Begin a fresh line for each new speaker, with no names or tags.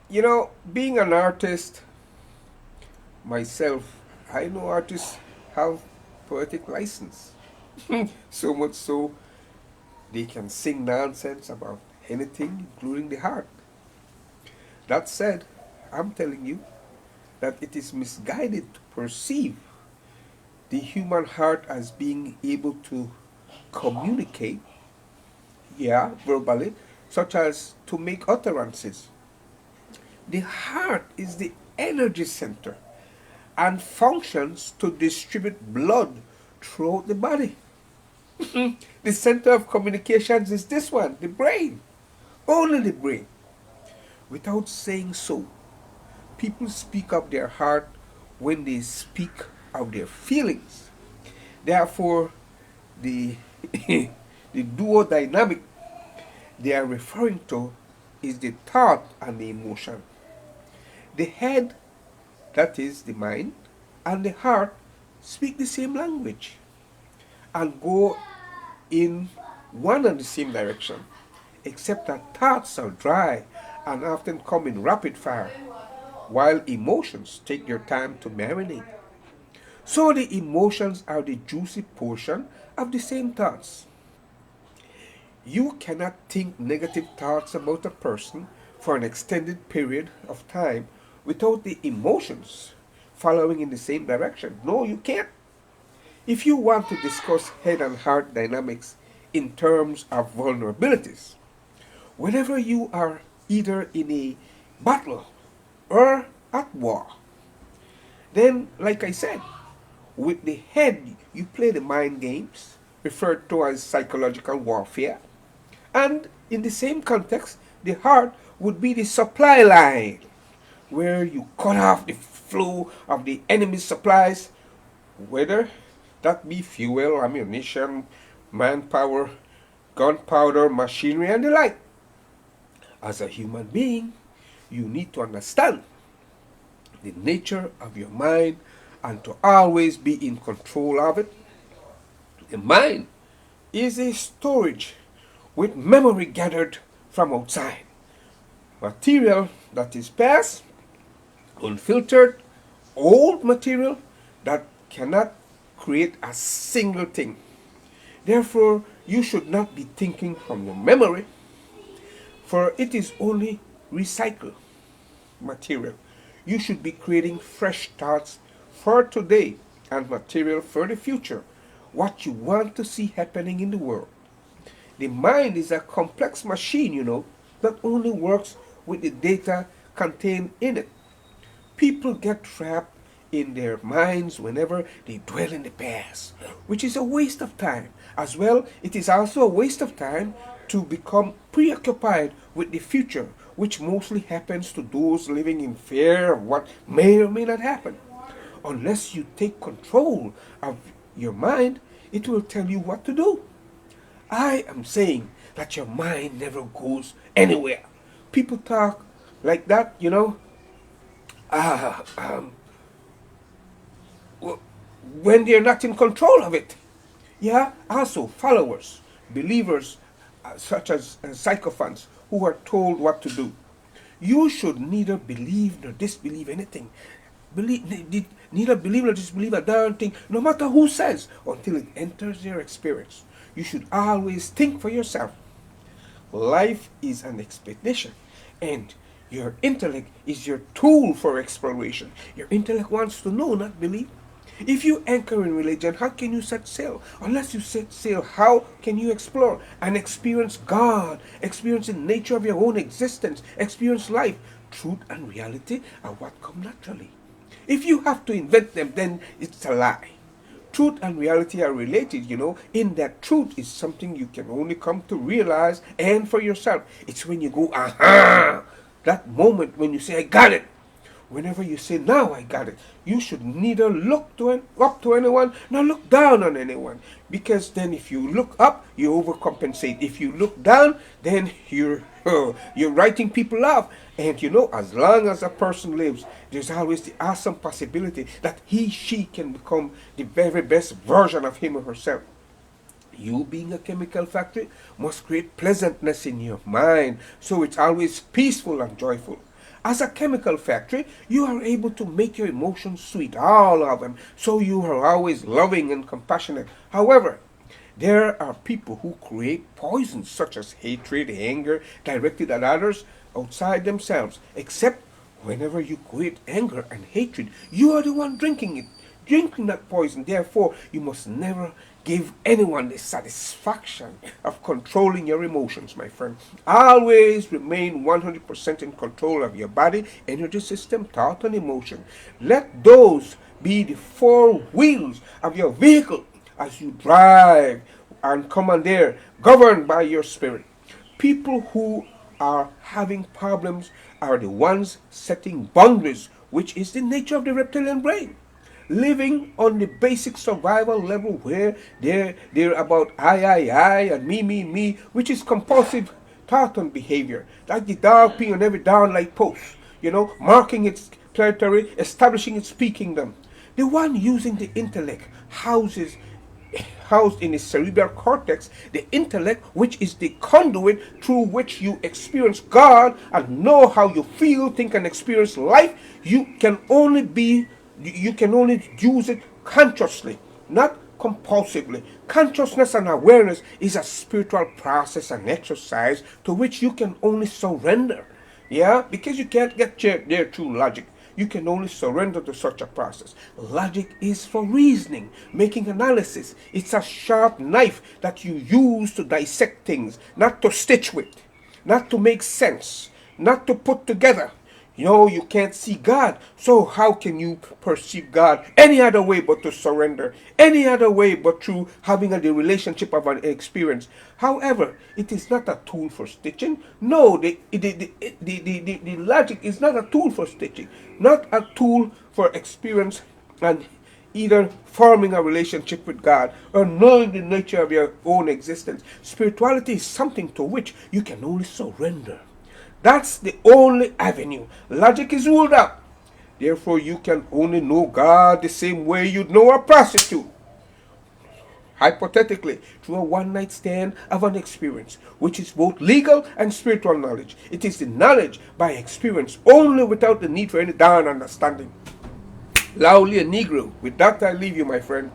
Being an artist myself, I know artists have poetic license. So much so, they can sing nonsense about anything, including the heart. That said, I'm telling you that it is misguided to perceive the human heart as being able to communicate, yeah, verbally, such as to make utterances. The heart is the energy center and functions to distribute blood throughout the body. The center of communications is this one, the brain. Only the brain. Without saying so, people speak of their heart when they speak of their feelings. Therefore, the the duo dynamic they are referring to is the thought and the emotion. The head, that is the mind, and the heart speak the same language and go in one and the same direction, except that thoughts are dry and often come in rapid fire, while emotions take their time to marinate. So the emotions are the juicy portion of the same thoughts. You cannot think negative thoughts about a person for an extended period of time without the emotions following in the same direction. No, you can't. If you want to discuss head and heart dynamics in terms of vulnerabilities, whenever you are either in a battle or at war, then, like I said, with the head you play the mind games, referred to as psychological warfare, and in the same context, the heart would be the supply line, where you cut off the flow of the enemy's supplies, whether that be fuel, ammunition, manpower, gunpowder, machinery, and the like. As a human being, you need to understand the nature of your mind and to always be in control of it. The mind is a storage with memory gathered from outside. Material that is past, unfiltered, old material that cannot create a single thing. Therefore, you should not be thinking from your memory, for it is only recycled material. You should be creating fresh thoughts for today and material for the future, what you want to see happening in the world. The mind is a complex machine, that only works with the data contained in it. People get trapped in their minds whenever they dwell in the past, which is a waste of time. As well, it is also a waste of time to become preoccupied with the future, which mostly happens to those living in fear of what may or may not happen. Unless you take control of your mind, it will tell you what to do. I am saying that your mind never goes anywhere. People talk like that, ah, um, when they're not in control of it. Yeah, also followers, believers, such as sycophants, who are told what to do. You should neither believe nor disbelieve anything. Neither believe nor disbelieve a darn thing, no matter who says, until it enters your experience. You should always think for yourself. Life is an expedition, and your intellect is your tool for exploration. Your intellect wants to know, not believe. If you anchor in religion, how can you set sail? Unless you set sail, how can you explore and experience God, experience the nature of your own existence, experience life? Truth and reality are what come naturally. If you have to invent them, then it's a lie. Truth and reality are related, in that truth is something you can only come to realize and for yourself. It's when you go, aha, that moment when you say, I got it. Whenever you say, now I got it, you should neither look up to anyone nor look down on anyone. Because then if you look up, you overcompensate. If you look down, then you're writing people off. And as long as a person lives, there's always the awesome possibility that she can become the very best version of him or herself. You, being a chemical factory, must create pleasantness in your mind so it's always peaceful and joyful. As a chemical factory, you are able to make your emotions sweet, all of them, so you are always loving and compassionate. However, there are people who create poisons such as hatred, anger, directed at others outside themselves. Except whenever you create anger and hatred, you are the one drinking it, drinking that poison. Therefore, you must never give anyone the satisfaction of controlling your emotions, my friend. Always remain 100% in control of your body, energy system, thought, and emotion. Let those be the four wheels of your vehicle as you drive and commandeer, governed by your spirit. People who are having problems are the ones setting boundaries, which is the nature of the reptilian brain. Living on the basic survival level where they're about I and me, which is compulsive thought and behavior. Like the dog peeing on every downlight post, marking its territory, establishing its peak kingdom. The one using the intellect housed in the cerebral cortex, the intellect, which is the conduit through which you experience God and know how you feel, think, and experience life. You can only use it consciously, not compulsively. Consciousness and awareness is a spiritual process and exercise to which you can only surrender. Yeah, because you can't get there through logic. You can only surrender to such a process. Logic is for reasoning, making analysis. It's a sharp knife that you use to dissect things, not to stitch with, not to make sense, not to put together. You can't see God, so how can you perceive God any other way but to surrender? Any other way but through having the relationship of an experience. However, it is not a tool for stitching. No, the logic is not a tool for stitching, not a tool for experience and either forming a relationship with God or knowing the nature of your own existence. Spirituality is something to which you can only surrender. That's the only avenue. Logic is ruled out. Therefore, you can only know God the same way you'd know a prostitute. Hypothetically, through a one-night stand of an experience, which is both legal and spiritual knowledge. It is the knowledge by experience only without the need for any darn understanding. Loudly a Negro. With that, I leave you, my friend.